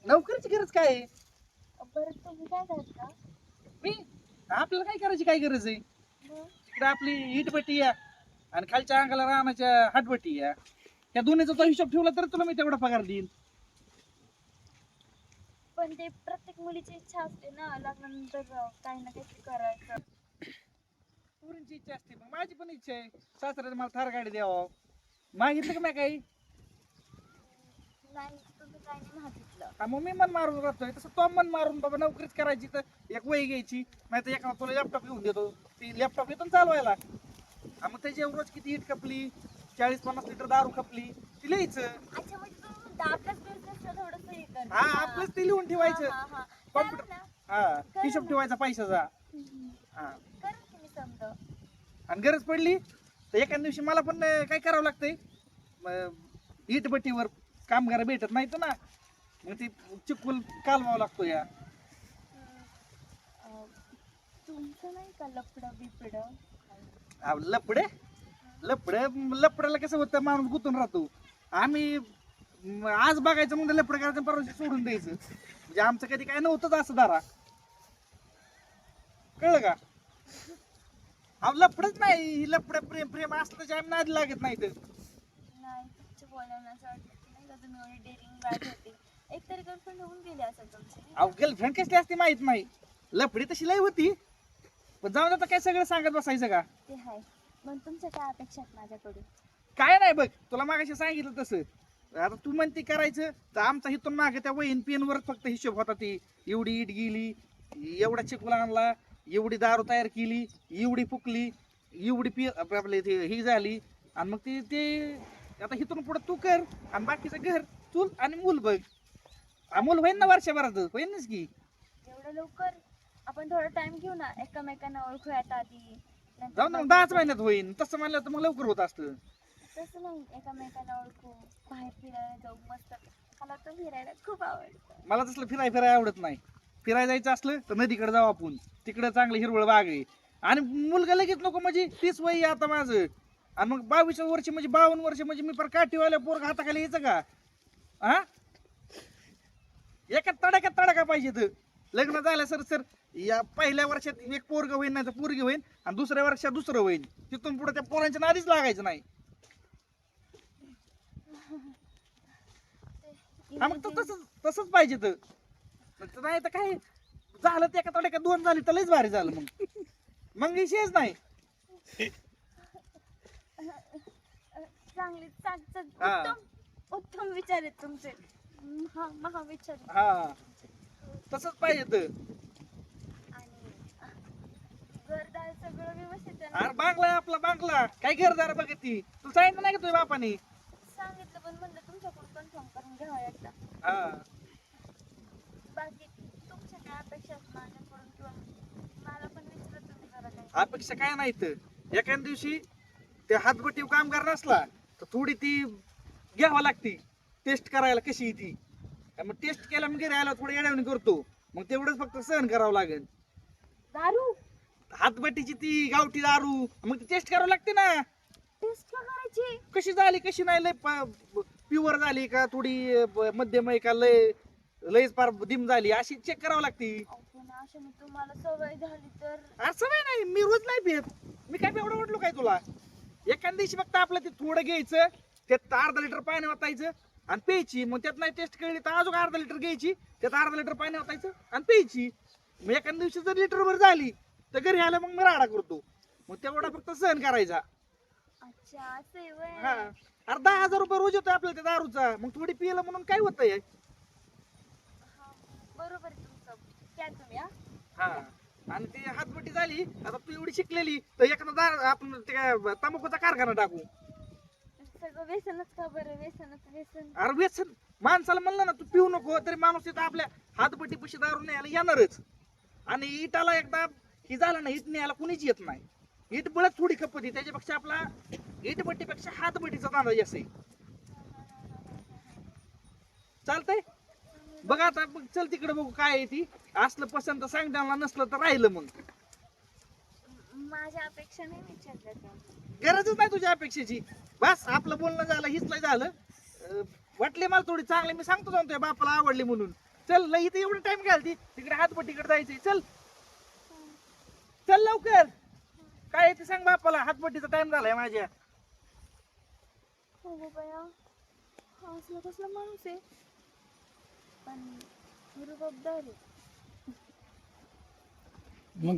नोकरीची गरज काय आहे? बरं तुम्ही काय करता? मी आपल्याला काय करायची काय गरज आहे? मग तिकडे आपली इटभट्टी आहे आणि खालच्या अंगाला रानाच्या हातभट्टी आहे. त्या दोन्हीचा तो हिशोब ठेवला तर तुला मी तेवढा पगार देईन. पण ते प्रत्येक मुलीची इच्छा असते ना लग्नानंतर काही ना काही करायचं. पोरींची इच्छा असते, मग माझी पण इच्छा आहे सासऱ्याने मला थार गाडी द्यावं. मागितलं का मी काही? नाही तुम्ही काय नाही मागितलं. हा, मग मी मन मारून राहतोय तसं तो मन मारून बाबा नोकरीच करायची तर एक वही घ्यायची, नाही तर एका तुला लॅपटॉप घेऊन देतो. ती लॅपटॉप येतो ना चालवायला. हा, मग त्याची रोज किती इट खपली, 40-50 लिटर दारू खपली, ती लिहायचं. अच्छा म्हणजे तुम्ही म्हणता आपल्याच बिझनेसचं थोडंसं हे करता. हा, आपलंच ते लिहून ठेवायचं. हा, हा, हा. कॉम्प्युटर करा ना. हा, हिशोब ठेवायचा पैशाचा. हा, करा की मी समजा. आणि गरज पडली तर एखाद्या दिवशी मला पण काय करावं लागतंय, इटभट्टीवर कामगार भेटत नाहीत ना, मग ती चिकूल कालवावं लागतो या. तुमचं नाही का लपडं बिपडं? अहो, लपड्याला कसं होतं, माणूस गुंतून राहतो. आम्ही आज बघायचं म्हणजे लपडं करायचं, परवा दिवशी सोडून द्यायचं. म्हणजे आमचं कधी काय नव्हतंच असं दारा. कळलं का? अहो, लपडच नाही, लपड प्रेम प्रेम असलं जे आम्ही नादी लागत नाही तर. नाही तुमच्या बोलण्याचं वाटतं की नाही का तुम्ही एवढी डेअरिंग गाड होती. एकतरी गर्लफ्रेंड होऊन गेली असेल तुमची. अहो, गर्लफ्रेंड कसली असते माहित नाही, लपडी तशी लय होती. पण जाऊन आता काय सगळं सांगत बसायचं का? ते आहे. मग तुमच्या काय अपेक्षा आहेत माझ्याकडून? काय नाही बघ, तुला मागाशी सांगितलं तसं. आता तू म्हणते करायचं तर आमचा हिथून मागे त्या वहीन पेनवर फक्त हिशोब होता. ती एवढी इट गेली, एवढा चिकूला आणला, एवढी दारू तयार केली, एवढी फुकली, एवढी आपले ते ही झाली. आणि मग ते ते आता हिथून पुढे तू कर आणि बाकीचं घर चूल आणि मूल बघ. मूल होईन ना वर्षभरात, होईनच की. एवढं लवकर? आपण थोडा टाइम घेऊ ना, एकमेकांना ओळखूयात आधी. नंतर जाऊन मग बघू. 10च महिन्यात होईन, तसं म्हणलं तर मग लवकर होत असतं. तसं नाही, एकमेकांना ओळखू, बाहेर फिरायला जाऊ मस्त. मला तर फिरायला खूप आवडतं. मला तसलं फिरायला आवडत नाही. फिरायला जायचं असलं तर नदीकडे जाऊ आपण, तिकडे चांगलं हिरवळ बाग आहे. आणि मुलगा लगेच नको, म्हणजे 30 वय आहे आता माझं. आणि मग 22 वर्ष म्हणजे 52 वर्ष म्हणजे मी पर काठीवाल्या पोरग हाताखाली यायचं का? हा, एका तडाका पाहिजे तर. लग्न झालं सर या पहिल्या वर्षात एक पोरग होईन, नाही तर पोरगी होईन, आणि दुसऱ्या वर्षात दुसरं होईन. तिथून पुढे त्या पोरांच्या नादीच लागायचं नाही. हा, मग तसंच पाहिजे तर. नाही तर काय झालं, ते एका तडाक्यात 2 झाली तर लयच भारी झालं. मग विषयच नाही. चांगले हा. उत्तम विचार आहेत तुमचे. महा विचार आहेत. हा, तसंच पाहिजे तर. आणि घरदार सगळं व्यवस्थित आहे ना? अरे बांगला आहे आपला, बांगला काय घरदार बघ ती. तुला सांगितलं नाही का तुझ्या बापाने? सांगितलं, पण म्हणलं तुमच्याकडून कन्फर्म करून घ्यावं एकदा. हा, बाकी तुमच्या काय अपेक्षा आहेत माझ्याकडून, किंवा मला पण विचारा तुम्ही जरा काही. अपेक्षा काय नाही तर एखाद्या दिवशी ते हातभट्टी कामगार नसला तर थोडी ती घ्यावं लागती टेस्ट करायला कशी आहे ती. मग टेस्ट केला, मग घरी आला थोडी येड्यावानी करतो, मग तेवढंच फक्त सहन करावं लागेल. दारू हातभट्टीची ती गावठी दारू, मग ती टेस्ट करावं लागते ना. टेस्ट का करायची? कशी झाली कशी नाही, लय प्युअर झाली का, थोडी मध्यम आहे का, लयच फार दिम झाली, अशी चेक करावं लागते. पण अशाने तुम्हाला सवय झाली तर? असं नाही, मी रोज नाही पित. मी काय एवढं वाटलो काय तुला? एखाद्या दिवशी फक्त आपलं ते थोडं घ्यायचं, त्यात अर्धा लिटर पाणी ओतायचं आणि प्यायची. मग त्यात नाही टेस्ट कळली तर अजून अर्धा लिटर घ्यायची, त्यात अर्धा लिटर पाणी ओतायचं आणि प्यायची. मग एखाद्या दिवशी जर लिटरभर झाली तर घरी आलं मग मी राडा करतो. मग तेवढा फक्त सहन करायचा. अच्छा असं आहे व्हय. हा, अरे 10,000 रुपये रोज येतोय आपल्याला त्या दारूचा, मग थोडी पिलं म्हणून काय होतंय? हा, बरोबर आहे तुमचं. क्या तुम्ही हा, आणि ती हातभट्टी झाली, आता तू एवढी शिकलेली तर एखादा आपण ते काय तंबाखूचा कारखाना टाकू. सगळं व्यसनच का बरं? व्यसन. अरे व्यसन माणसाला म्हणलं ना तू पिऊ नको, तरी माणूस तिथं आपल्या हातभट्टी पशी दारू न्यायला येणारच. आणि इटाला एकदा ही झालं ना, इट न्यायला कुणीच येत नाही. इट बळच थोडी खपती, त्याच्यापेक्षा आपला इटभट्टीपेक्षा हातभट्टीचा दांडा जास्त आहे. चालतंय, बघ आता बघ, चल तिकडे बघू काय आहे ती. असलं पसंत सांग त्यांना, नसलं तर राहिलं. मग माझ्या अपेक्षा नाही विचारल्या तुम्ही. गरजच नाही तुझ्या अपेक्षेची. बस आपलं बोलणं झालं, हीच लय झालं. वाटले मला थोडी चांगली, मी सांगतो जाऊन तुझ्या बापाला आवडली म्हणून. चल लई इथे एवढं टाइम घालती तिकडे हातपट्टीकडे जायचंय. चल चल लवकर. काय आहे ते सांग बापाला, हातपट्टीचा टाइम झालाय माझ्या. हो गो बया, हा असला कसला माणूस आहे, पण रुबाबदार आहे. मग